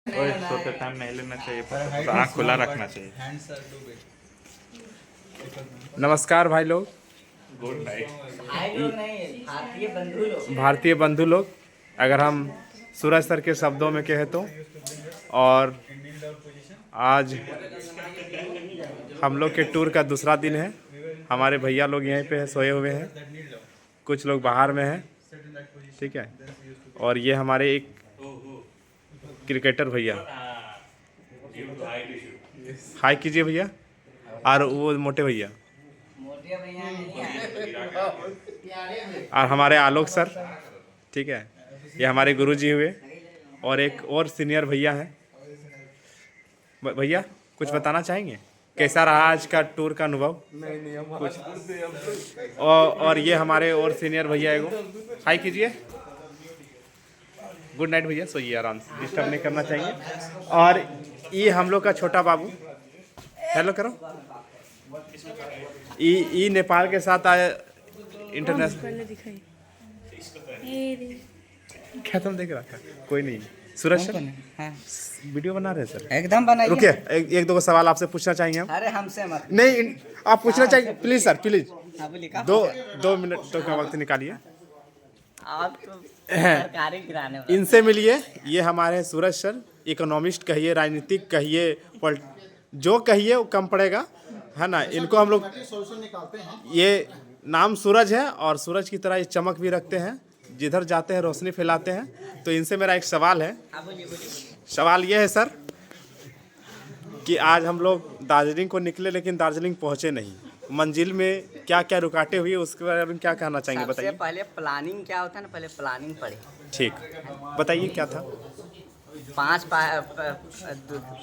और सोते टाइम नहीं लेना चाहिए, तो आँख खुला रखना चाहिए। नमस्कार भाई लोग, गुड नाइट। भारतीय बंधु लोग, अगर हम सूरज सर के शब्दों में कहें तो, और आज हम लोग के टूर का दूसरा दिन है। हमारे भैया लोग यहीं पे सोए हुए हैं, कुछ लोग बाहर में हैं, ठीक है। और ये हमारे एक क्रिकेटर भैया, हाय कीजिए भैया। और वो मोटे भैया, और हमारे आलोक सर, ठीक है। ये हमारे गुरुजी हुए, और एक और सीनियर भैया हैं। भैया कुछ बताना चाहेंगे, कैसा रहा आज का टूर का अनुभव? नहीं कुछ। और ये हमारे और सीनियर भैया एगो, हाय कीजिए। गुड नाइट भैया, सोइए आराम से, डिस्टर्ब नहीं करना चाहिए। और ये हम लोग का छोटा बाबू, हेलो करो। ई नेपाल के साथ आए इंटरनेशनल, क्या तुम देख रहा था? कोई नहीं। सूरज सर, हाँ। वीडियो बना रहे सर? एकदम बनाइए। रुकिए, एक दो सवाल आपसे पूछना चाहेंगे हम। अरे हमसे मत, नहीं आप पूछना चाहिए, प्लीज सर प्लीज। दो मिनट तो का वक्त निकालिए। आप तो सरकारी गिराने वाले। इनसे मिलिए, ये हमारे सूरज सर, इकोनॉमिस्ट कहिए, राजनीतिक कहिए, जो कहिए वो कम पड़ेगा, है ना। इनको हम लोग, ये नाम सूरज है और सूरज की तरह ये चमक भी रखते हैं, जिधर जाते हैं रोशनी फैलाते हैं। तो इनसे मेरा एक सवाल है। सवाल ये है सर कि आज हम लोग दार्जिलिंग को निकले, लेकिन दार्जिलिंग पहुंचे नहीं। मंजिल में क्या क्या रुकावटें हुई, उसके बारे में क्या कहना चाहेंगे, बताइए। पहले प्लानिंग क्या होता है ना, पहले प्लानिंग पढ़े। ठीक, बताइए क्या था।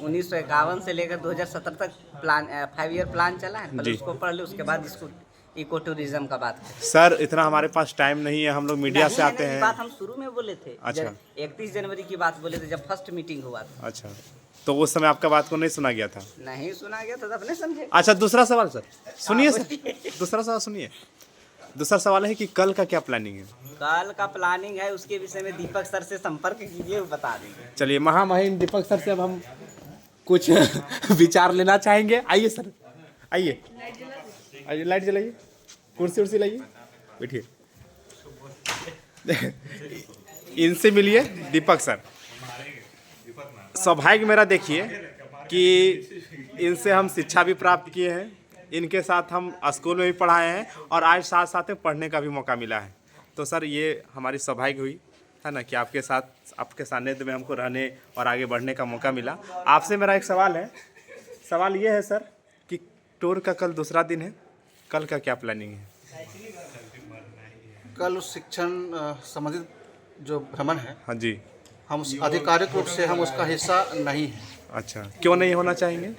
1951 से लेकर 2017 तक प्लान 5 ईयर प्लान चला है, पहले उसको पढ़ लो, उसके बाद इसको इको टूरिज्म का बात करें। सर इतना हमारे पास टाइम नहीं है, हम लोग मीडिया से आते हैं। बात हम शुरू में बोले थे। अच्छा, 31 जनवरी की बात बोले थे, जब फर्स्ट मीटिंग हुआ था। अच्छा, तो उस समय आपका बात को नहीं सुना गया था? नहीं सुना गया था, अपने समझे। अच्छा, दूसरा सवाल सर सुनिए सर, दूसरा सवाल सुनिए। दूसरा सवाल है कि कल का क्या प्लानिंग है? कल का प्लानिंग है, उसके विषय में दीपक सर से संपर्क कीजिए, वो बता देंगे। चलिए, महामहिम दीपक सर से अब हम कुछ विचार लेना चाहेंगे। आइए सर, आइए आइए, लाइट जलाइए, कुर्सी उर्सी लाइए, बैठिए। इनसे मिलिए, दीपक सर। सौभाग्य मेरा देखिए कि इनसे हम शिक्षा भी प्राप्त किए हैं, इनके साथ हम स्कूल में भी पढ़ाए हैं, और आज साथ साथ में पढ़ने का भी मौका मिला है। तो सर ये हमारी सौभाग्य हुई है ना कि आपके साथ, आपके सानिध्य में हमको रहने और आगे बढ़ने का मौका मिला। आपसे मेरा एक सवाल है। सवाल ये है सर कि टूर का कल दूसरा दिन है, कल का क्या प्लानिंग है? कल उस शिक्षण संबंधित जो भ्रमण है, हाँ जी, हम आधिकारिक रूप से हम उसका हिस्सा नहीं है। अच्छा, क्यों नहीं होना चाहेंगे?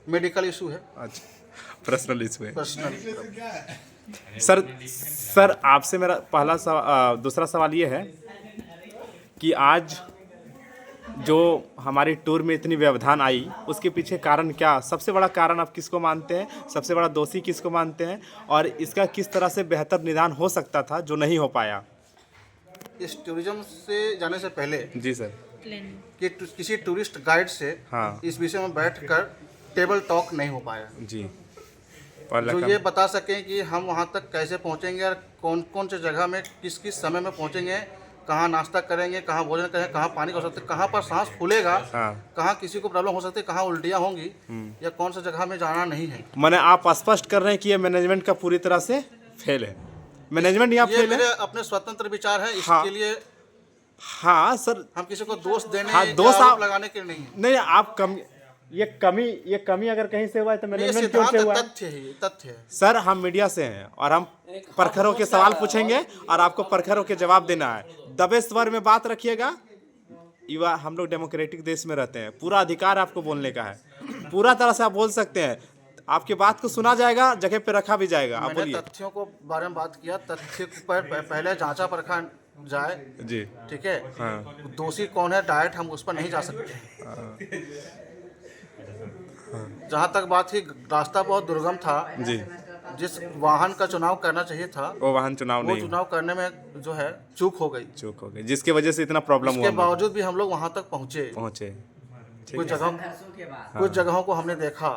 मेडिकल इशू है। अच्छा, पर्सनल इशू है। पर्सनल। सर आपसे मेरा दूसरा सवाल ये है कि आज जो हमारी टूर में इतनी व्यवधान आई, उसके पीछे कारण क्या, सबसे बड़ा कारण आप किसको मानते हैं? सबसे बड़ा दोषी किसको मानते हैं? और इसका किस तरह से बेहतर निदान हो सकता था जो नहीं हो पाया? इस टूरिज्म से जाने से पहले जी सर, कि किसी टूरिस्ट गाइड से हाँ, इस विषय में बैठकर टेबल टॉक नहीं हो पाया जी, जो ये बता सकें कि हम वहाँ तक कैसे पहुँचेंगे और कौन कौन सी जगह में किस किस समय में पहुँचेंगे, कहाँ नाश्ता करेंगे, कहाँ भोजन करेंगे, कहाँ पानी हो सकता है, कहाँ पर सांस फूलेगा, हाँ, कहाँ किसी को प्रॉब्लम हो सकती है, कहाँ उल्टियाँ होंगी, या कौन सा जगह में जाना नहीं है। मैंने आप स्पष्ट कर रहे हैं कि ये मैनेजमेंट का पूरी तरह से फेल है। मैनेजमेंट यहाँ ये फेल मेरे है। अपने स्वतंत्र विचार है, हाँ, इसके लिए हाँ सर, हम किसी को दोष देने, हाँ, दोष या आरोप आप लगाने के नहीं है। नहीं, आप ये कमी अगर कहीं से हुआ है तो मैनेजमेंट की ओर से हुआ है। तथ्य है सर, हम मीडिया से हैं और हम परखरों के सवाल पूछेंगे और आपको परखरों के जवाब देना है। दबे स्वर में बात रखिएगा। युवा, हम लोग डेमोक्रेटिक देश में रहते हैं, पूरा अधिकार आपको बोलने का है, पूरा तरह से आप बोल सकते हैं, आपकी बात को सुना जाएगा, जगह पे रखा भी जाएगा। आप बोलिए। तथ्यों को बारे में बात किया, तथ्य पर पहले जांचा परखा जाए जी, ठीक है। हाँ, दोषी कौन है डायरेक्ट हम उस पर नहीं जा सकते। जहाँ तक बात थी, रास्ता बहुत दुर्गम था जी, जिस वाहन का चुनाव करना चाहिए था वो वाहन चुनाव वो नहीं चुनाव करने में जो है चूक हो गई। जिसकी वजह से इतना प्रॉब्लम हुआ। उसके बावजूद भी हम लोग वहाँ तक पहुँचे। कुछ जगहों को हमने देखा,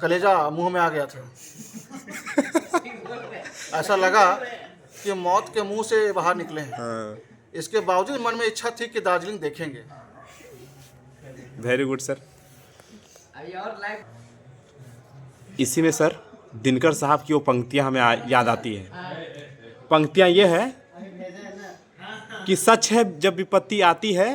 कलेजा मुंह में आ गया था। ऐसा लगा कि मौत के मुंह से बाहर निकले हैं। इसके बावजूद मन में इच्छा थी कि दार्जिलिंग देखेंगे। Very good sir. इसी में सर दिनकर साहब की वो पंक्तियां हमें याद आती है। पंक्तियां ये है कि सच है जब विपत्ति आती है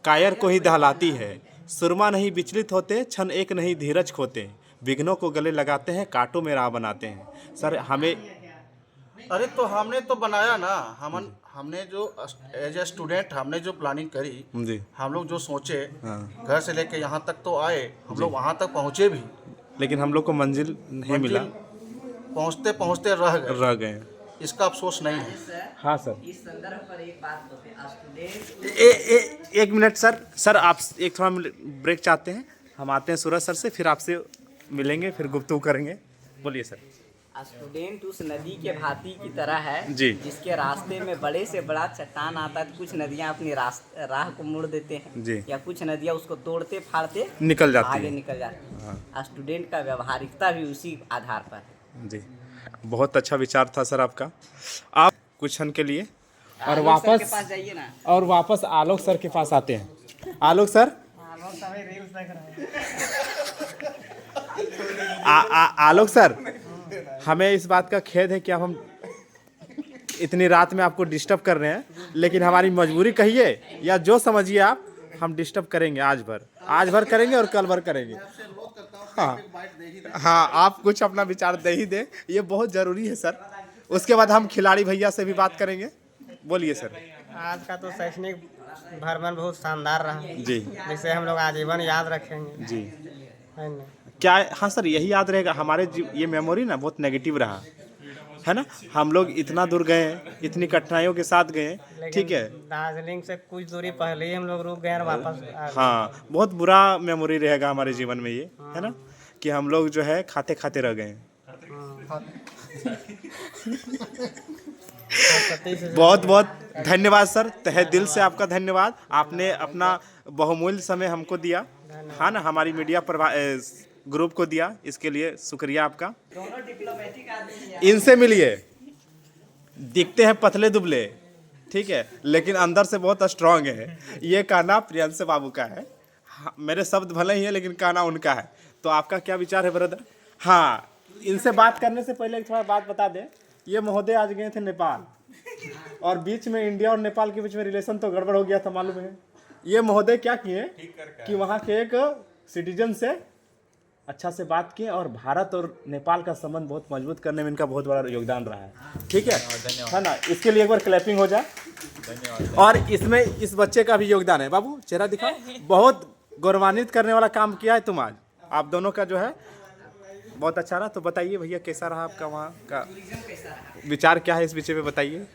कायर को ही दहलाती है, सुरमा नहीं विचलित होते, क्षण एक नहीं धीरज खोते, विघ्नों को गले लगाते हैं, कांटों में राह बनाते हैं। सर हमें अरे तो हमने तो बनाया ना, हमने जो एज ए स्टूडेंट हमने जो प्लानिंग करी जी, हम लोग जो सोचे घर से लेके यहाँ तक तो आए, हम लोग वहाँ तक पहुँचे भी, लेकिन हम लोग को मंजिल नहीं मिला, पहुँचते पहुँचते रह गए। इसका अफसोस नहीं है। हाँ सर। इस संदर्भ पर एक बात स्टूडेंट एक मिनट सर आप एक थोड़ा ब्रेक चाहते हैं, हम आते हैं सूरज सर से, फिर आपसे मिलेंगे, फिर गुफ्तगू करेंगे। बोलिए सर। स्टूडेंट उस नदी के भांति की तरह है जी, जिसके रास्ते में बड़े से बड़ा चट्टान आता है। कुछ नदियां अपनी राह को मोड़ देते हैं जी, या कुछ नदियां उसको तोड़ते फाड़ते निकल जाती आगे निकल जाती है। स्टूडेंट का व्यवहारिकता भी उसी आधार पर है। जी, बहुत अच्छा विचार था सर आपका। आप कुछ क्षण के लिए और वापस के पास जाइए ना, और वापस आलोक सर के पास आते हैं। आलोक सर, आलोक सर, हमें इस बात का खेद है कि अब हम इतनी रात में आपको डिस्टर्ब कर रहे हैं, लेकिन हमारी मजबूरी कहिए या जो समझिए आप, हम डिस्टर्ब करेंगे। आज भर करेंगे और कल भर करेंगे। हाँ, आप कुछ अपना विचार दे ही दे, ये बहुत ज़रूरी है सर। उसके बाद हम खिलाड़ी भैया से भी बात करेंगे। बोलिए सर। आज का तो शैक्षणिक भ्रमण बहुत शानदार रहा जी, जिसे हम लोग आजीवन याद रखेंगे जी, है ना। क्या? हाँ सर, यही याद रहेगा। हमारे ये मेमोरी ना बहुत नेगेटिव रहा है ना। हम लोग इतना दूर गए, इतनी कठिनाइयों के साथ गए, ठीक है। दार्जिलिंग से कुछ दूरी पहले ही हम लोग रुक गए और वापस आ गए। हाँ, बहुत बुरा मेमोरी रहेगा हमारे जीवन में ये, है ना, कि हम लोग जो है खाते खाते रह गए। बहुत बहुत धन्यवाद सर, तहे दिल से आपका धन्यवाद। आपने अपना बहुमूल्य समय हमको दिया, हाँ ना, हमारी मीडिया ग्रुप को दिया, इसके लिए शुक्रिया आपका। दोनों डिप्लोमेटिक आदमी हैं। इनसे मिलिए, दिखते हैं पतले दुबले, ठीक है, लेकिन अंदर से बहुत स्ट्रांग है। ये कहना प्रियंश बाबू का है। हाँ, मेरे शब्द भले ही है लेकिन कहना उनका है। तो आपका क्या विचार है ब्रदर? हाँ, इनसे बात करने से पहले एक थोड़ा बात बता दें। ये महोदय आज गए थे नेपाल, और बीच में इंडिया और नेपाल के बीच में रिलेशन तो गड़बड़ हो गया था, मालूम है। ये महोदय क्या किए कि वहाँ के एक सिटीजन से अच्छा से बात किए, और भारत और नेपाल का संबंध बहुत मजबूत करने में इनका बहुत बड़ा योगदान रहा है, ठीक है ना। इसके लिए एक बार क्लैपिंग हो जाए। और इसमें इस बच्चे का भी योगदान है। बाबू चेहरा दिखाओ, बहुत गौरवान्वित करने वाला काम किया है तुम आज। आप दोनों का जो है बहुत अच्छा रहा। तो बताइए भैया, कैसा रहा आपका वहाँ का विचार, क्या है इस विषय पे बताइए।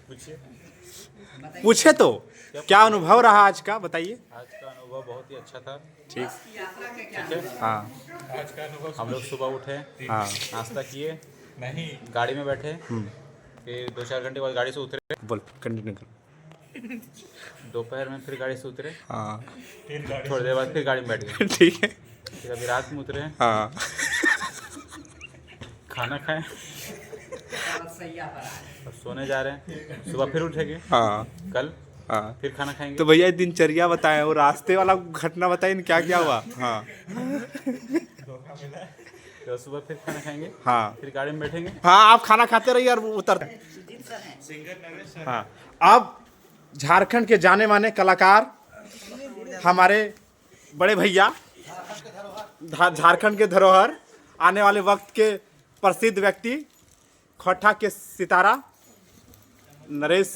पूछे तो क्या अनुभव रहा आज का, बताइए। आज का अनुभव बहुत ही अच्छा था। ठीक है। हाँ, आज का अनुभव, हम लोग सुबह उठे, हाँ, नाश्ता किए, गाड़ी में बैठे, फिर 2-4 घंटे बाद गाड़ी से उतरे। बोल, कंटिन्यू करो। दोपहर में फिर गाड़ी से उतरे, हाँ, थोड़ी देर बाद फिर गाड़ी में बैठ गए। ठीक है। फिर अभी रात में उतरे, हाँ, खाना खाए और सोने जा रहे हैं। सुबह फिर उठेंगे, हाँ, कल हाँ, फिर खाना खाएंगे। तो भैया दिनचर्या बताएं, वो रास्ते वाला घटना बताइए ना, क्या क्या हुआ। हाँ, तो सुबह फिर खाना खाएंगे, हाँ, फिर गाड़ी में बैठेंगे। हाँ, आप खाना खाते रहिए और उतर। हाँ, अब झारखंड के जाने माने कलाकार, हमारे बड़े भैया, झारखंड के धरोहर, आने वाले वक्त के प्रसिद्ध व्यक्ति, खोटा के सितारा नरेश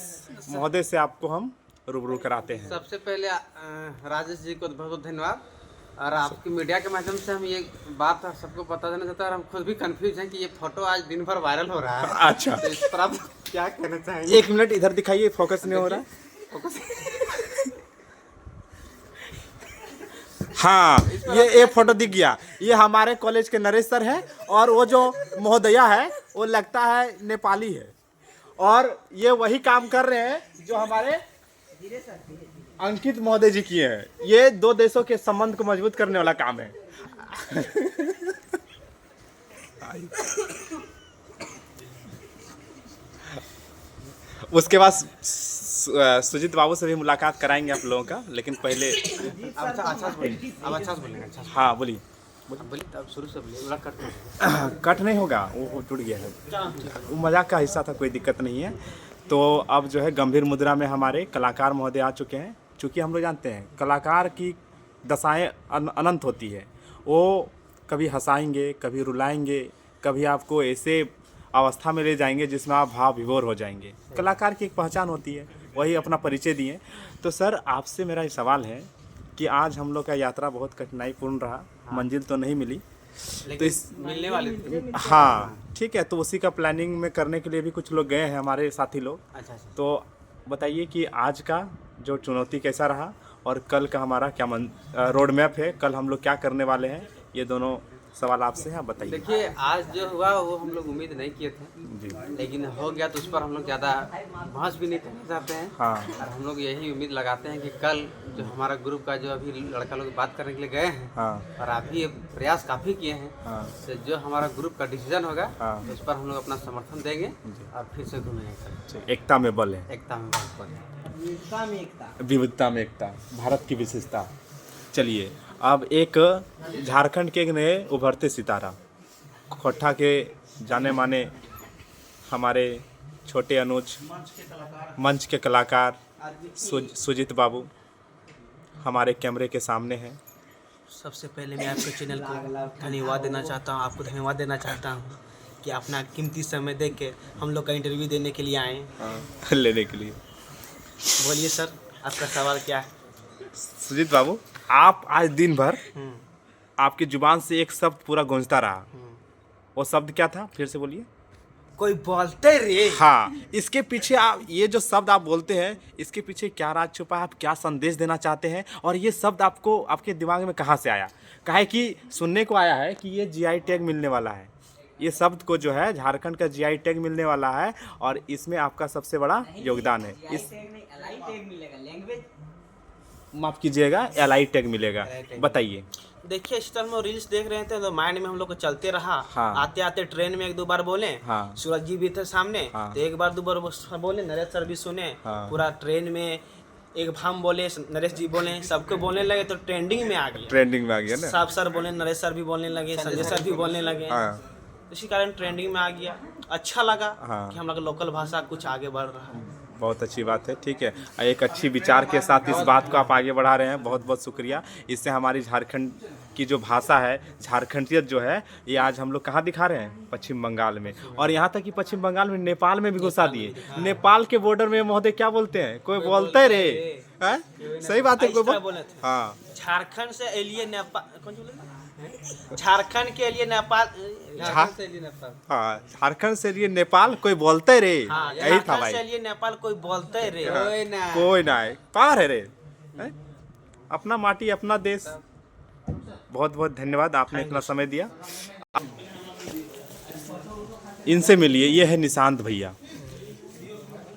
महोदय से आपको हम रूबरू कराते हैं। सबसे पहले राजेश जी को बहुत बहुत धन्यवाद। और आपकी मीडिया के माध्यम से हम ये बात सबको बता देना चाहते हैं, और हम खुद भी कंफ्यूज हैं कि ये फोटो आज दिन भर वायरल हो रहा है। अच्छा, तो इस पर आप क्या कहना चाहेंगे? 1 मिनट इधर दिखाइए, फोकस नहीं हो रहा है। हाँ, ये फोटो दिख गया। ये हमारे कॉलेज के नरेश सर है और वो जो महोदया है वो लगता है नेपाली है, और ये वही काम कर रहे हैं जो हमारे अंकित महोदय जी किए हैं। ये दो देशों के संबंध को मजबूत करने वाला काम है। उसके बाद सुजीत बाबू से भी मुलाकात कराएंगे आप लोगों का, लेकिन पहले अच्छा से बोलिए, अब अच्छा से बोलेंगे, अच्छा से। हाँ बोलिए। बोलिए तब शुरू से बोलिए, पूरा कट नहीं। कट नहीं होगा, वो टूट गया है, वो मजाक का हिस्सा था, कोई दिक्कत नहीं है। तो अब जो है गंभीर मुद्रा में हमारे कलाकार महोदय आ चुके हैं। चूँकि हम लोग जानते हैं कलाकार की दशाएं अनंत होती है, वो कभी हंसाएंगे, कभी रुलाएंगे, कभी आपको ऐसे अवस्था में ले जाएंगे जिसमें आप भाव विभोर हो जाएंगे। कलाकार की एक पहचान होती है, वही अपना परिचय दिए। तो सर आपसे मेरा ये सवाल है कि आज हम लोग का यात्रा बहुत कठिनाईपूर्ण रहा, मंजिल तो नहीं मिली, तो इस मिलने वाले थे। हाँ ठीक है, तो उसी का प्लानिंग में करने के लिए भी कुछ लोग गए हैं हमारे साथी लोग। अच्छा। तो बताइए कि आज का जो चुनौती कैसा रहा और कल का हमारा क्या रोड मैप है, कल हम लोग क्या करने वाले हैं, ये दोनों सवाल आपसे हैं, आप बताइए। देखिए आज जो हुआ वो हम लोग उम्मीद नहीं किए थे जी। लेकिन हो गया, तो उस पर हम लोग ज़्यादा बहस भी नहीं करना चाहते हैं। हाँ और हम लोग यही उम्मीद लगाते हैं कि कल जो हमारा ग्रुप का जो अभी लड़का लोग बात करने के लिए गए हैं, हाँ और अभी ये प्रयास काफ़ी किए हैं, हाँ तो जो हमारा ग्रुप का डिसीजन होगा हाँ। उस पर हम लोग अपना समर्थन देंगे और फिर से घूमेंगे कल। अच्छा, एकता में बल है, एकता में बात पर विविधता में एकता, भारत की विशेषता। चलिए अब एक झारखंड के एक नए उभरते सितारा, खोट्टा के जाने माने हमारे छोटे अनुज, मंच के कलाकार सुजीत बाबू हमारे कैमरे के सामने हैं। सबसे पहले मैं आपके चैनल को धन्यवाद देना चाहता हूँ, आपको धन्यवाद देना चाहता हूँ कि अपना कीमती समय दे के हम लोग का इंटरव्यू देने के लिए आए। लेने के लिए बोलिए सर, आपका सवाल क्या है? सुजीत बाबू, आप आज दिन भर आपकी जुबान से एक शब्द पूरा गूंजता रहा, वो शब्द क्या था, फिर से बोलिए। कोई बोलते रे। हाँ, इसके पीछे आप ये जो शब्द आप बोलते हैं, इसके पीछे क्या राज छुपा है, आप क्या संदेश देना चाहते हैं, और ये शब्द आपको आपके दिमाग में कहाँ से आया? काहे कि सुनने को आया है कि ये जीआई टैग मिलने वाला है, ये शब्द को जो है झारखंड का जीआई टैग मिलने वाला है, और इसमें आपका सबसे बड़ा योगदान है। इस माफ कीजिएगा, एलआई टैग मिलेगा, बताइए। देखिए इस तरह हम रील्स देख रहे थे तो माइंड में हम लोग को चलते रहा। हाँ। आते आते ट्रेन में एक दो बार बोले। हाँ। सूरज जी भी थे सामने। हाँ। तो एक बार दो बार बोले, नरेश सर भी सुने। हाँ। पूरा ट्रेन में एक हम बोले, नरेश जी बोले, सबको बोलने लगे तो ट्रेंडिंग में आ गया। ट्रेंडिंग में आ गया ना। सब सर बोले, नरेश सर भी बोलने लगे, संजय सर भी बोलने लगे। हाँ। इसी कारण ट्रेंडिंग में आ गया। अच्छा लगा हाँ। कि हम लोग लोकल भाषा कुछ आगे बढ़ रहा है। बहुत अच्छी बात है, ठीक है। एक अच्छी विचार के साथ इस बात को आप आगे बढ़ा रहे हैं, बहुत बहुत शुक्रिया। इससे हमारी झारखंड की जो भाषा है, झारखंडियत जो है, ये आज हम लोग कहाँ दिखा रहे हैं? पश्चिम बंगाल में, और यहाँ तक कि पश्चिम बंगाल में नेपाल में भी घुसा दिए। नेपाल के बॉर्डर में महोदय क्या बोलते हैं? कोई बोलते रे, हैं? सही बात है, कोई बोले थे। हाँ, झारखंड से एलिए नेपाल, कौन बोले? झारखंड के लिए नेपाल, हाँ, झारखंड से लिए नेपाल कोई बोलते रे, हाँ, यही था झारखंड भाई। से लिए नेपाल कोई बोलते रे। कोई ना है, पार है रे, हैं? अपना माटी अपना देश। बहुत बहुत धन्यवाद, आपने इतना समय दिया। इनसे मिलिए, ये है निशांत भैया।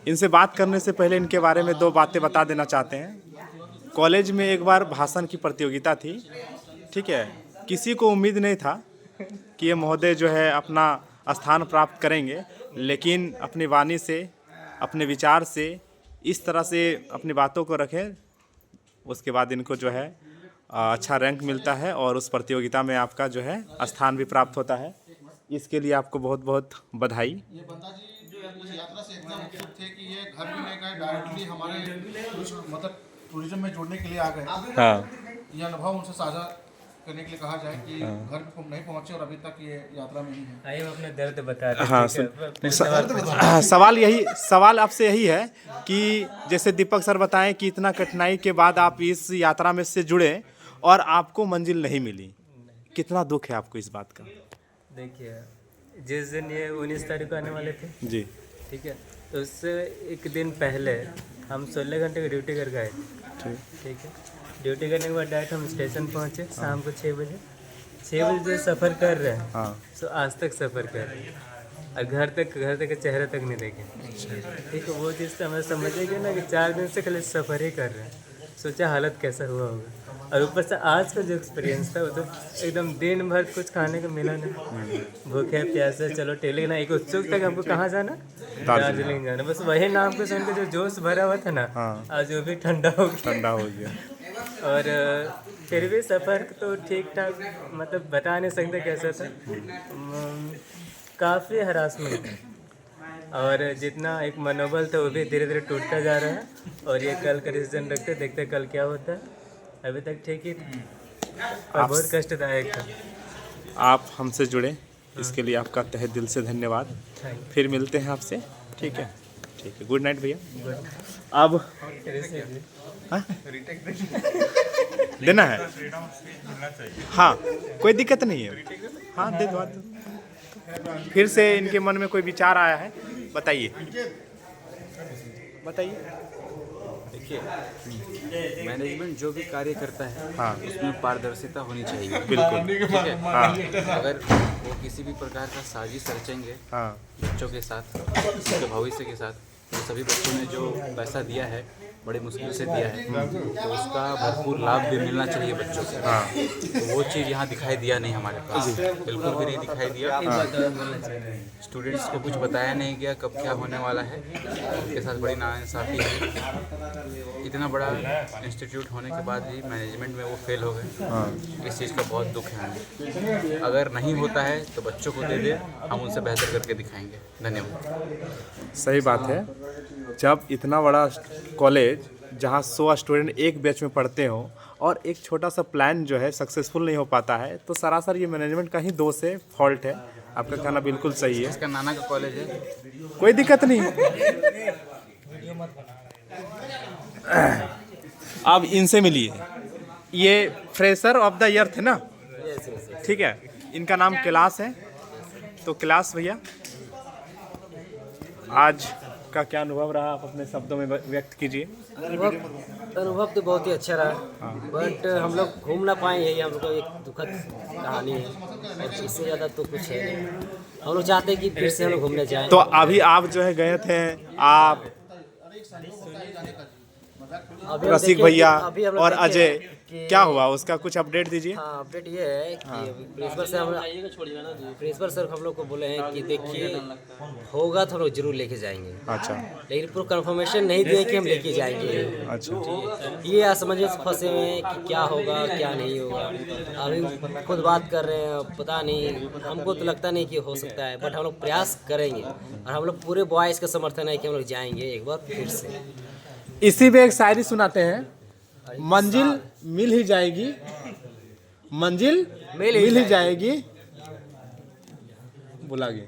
इनसे बात करने से पहले इनके बारे में दो बातें बता देना चाहते हैं। कॉलेज में एक बार भाषण की प्रतियोगिता थी, ठीक है। किसी को उम्मीद नहीं था कि ये महोदय जो है अपना स्थान प्राप्त करेंगे, लेकिन अपनी वाणी से, अपने विचार से इस तरह से अपनी बातों को रखें, उसके बाद इनको जो है अच्छा रैंक मिलता है और उस प्रतियोगिता में आपका जो है स्थान भी प्राप्त होता है। इसके लिए आपको बहुत बहुत बधाई। ये बंदा जी जो इस यात्रा से इतना उत्सुक थे कि ये घर भी नहीं गए, डायरेक्टली हमारे मतलब टूरिज्म में जुड़ने के लिए आ गए। हाँ, ये अनुभव उनसे साझा करने के लिए कहा जाए कि घर नहीं पहुंचे और अभी तक ये यात्रा में ही है। आइए हम अपने दर्द बता रहे हैं। हाँ, सवाल आपसे यही है कि जैसे दीपक सर बताएं कि इतना कठिनाई के बाद आप इस यात्रा में से जुड़े और आपको मंजिल नहीं मिली, कितना दुख है आपको इस बात का? देखिए, जिस दिन ये 19 तारीख को आने वाले थे जी, ठीक है, तो उससे एक दिन पहले हम 16 घंटे की ड्यूटी कर गए, ठीक है। ड्यूटी करने के बाद डायरेक्ट हम स्टेशन पहुँचे शाम को 6 बजे। 6 बजे सफ़र कर रहे हैं, हाँ तो आज तक सफ़र कर रहे हैं और घर तक का चेहरा तक नहीं देखे। ठीक है, वो चीज़ तो हमें समझेगी ना कि 4 दिन से खाली सफ़र ही कर रहे हैं, सोचा हालत कैसा हुआ होगा। और ऊपर से आज का जो एक्सपीरियंस था वो तो एकदम दिन भर कुछ खाने को मिला नहीं, भूखे प्यासे चलो टेले ना। एक उत्सुक तक हमको कहाँ जाना, दार्जिलिंग जाना, बस वही नाम को सुन के जो जोश भरा हुआ था ना, आज वो भी ठंडा हो गया। ठंडा हो गया। और फिर भी सफ़र तो ठीक ठाक, मतलब बता नहीं सकते कैसा था। काफ़ी हरासमेंट है और जितना एक मनोबल था वो भी धीरे धीरे टूटता जा रहा है। और ये कल का डिसीजन रखते देखते कल क्या होता है। अभी तक ठीक ही था, पर बहुत कष्टदायक था। आप हमसे जुड़े इसके लिए आपका तहे दिल से धन्यवाद। फिर मिलते हैं आपसे, ठीक है? ठीक है, गुड नाइट भैया। अब हाँ? देना है? हाँ, कोई दिक्कत नहीं है। हाँ, दे दो। फिर से इनके मन में कोई विचार आया है, बताइए बताइए। देखिए, मैनेजमेंट जो भी कार्य करता है, हाँ उसमें पारदर्शिता होनी चाहिए। बिल्कुल, ठीक है। हाँ अगर वो किसी भी प्रकार का साजिश रचेंगे हाँ बच्चों के साथ, उनके भविष्य के साथ, तो सभी बच्चों ने जो पैसा दिया है बड़ी मुश्किल से दिया है, तो उसका भरपूर लाभ भी मिलना चाहिए बच्चों को। तो वो चीज़ यहाँ दिखाई दिया नहीं हमारे पास, बिल्कुल भी नहीं दिखाई दिया। स्टूडेंट्स को कुछ बताया नहीं गया कब क्या होने वाला है, उनके साथ बड़ी नाइंसाफ़ी है। इतना बड़ा इंस्टीट्यूट होने के बाद भी मैनेजमेंट में वो फेल हो गए। इस चीज़ का बहुत दुख है हमें। अगर नहीं होता है तो बच्चों को दे दे, हम उनसे बेहतर करके दिखाएंगे। धन्यवाद। सही बात है। जब इतना बड़ा कॉलेज जहाँ 100 स्टूडेंट एक बैच में पढ़ते हो और एक छोटा सा प्लान जो है सक्सेसफुल नहीं हो पाता है, तो सरासर ये मैनेजमेंट का ही दोष है, फॉल्ट है। आपका कहना बिल्कुल सही है। इसका नाना का कॉलेज है, कोई दिक्कत नहीं। अब इनसे मिलिए, ये फ्रेशर ऑफ द ईयर थे ना? ठीक है, इनका नाम कैलाश है। तो कैलाश भैया, आज का क्या अनुभव रहा, आप अपने शब्दों में व्यक्त कीजिए। अनुभव तो बहुत ही अच्छा रहा, बट हम लोग घूम ना पाए, यही हम लोग को एक दुखद कहानी है। और इससे ज़्यादा तो कुछ है नहीं। हम लोग चाहते हैं कि फिर से हम लोग घूमने जाएं। तो अभी आप जो है गए थे, आप रसिक भैया और अजय, क्या हुआ उसका कुछ अपडेट दीजिए। हाँ, अपडेट ये है कि प्रिंसिपल सर हम लोग को बोले हैं कि देखिए होगा तो हम लोग जरूर लेके जाएंगे। अच्छा, लेकिन पूरा कंफर्मेशन नहीं दिए कि हम लेके जाएंगे। अच्छा, ये असमंजस से फंसे हुए हैं कि क्या होगा क्या नहीं होगा। अभी खुद बात कर रहे हैं, पता नहीं, हमको तो लगता नहीं कि हो सकता है, बट हम लोग प्रयास करेंगे। और हम लोग पूरे बॉयज़ का समर्थन है कि हम लोग जाएंगे एक बार फिर से। इसी पे एक शायरी सुनाते हैं, मंजिल मिल ही जाएगी, मंजिल मिल ही जाएगी, बुला गए।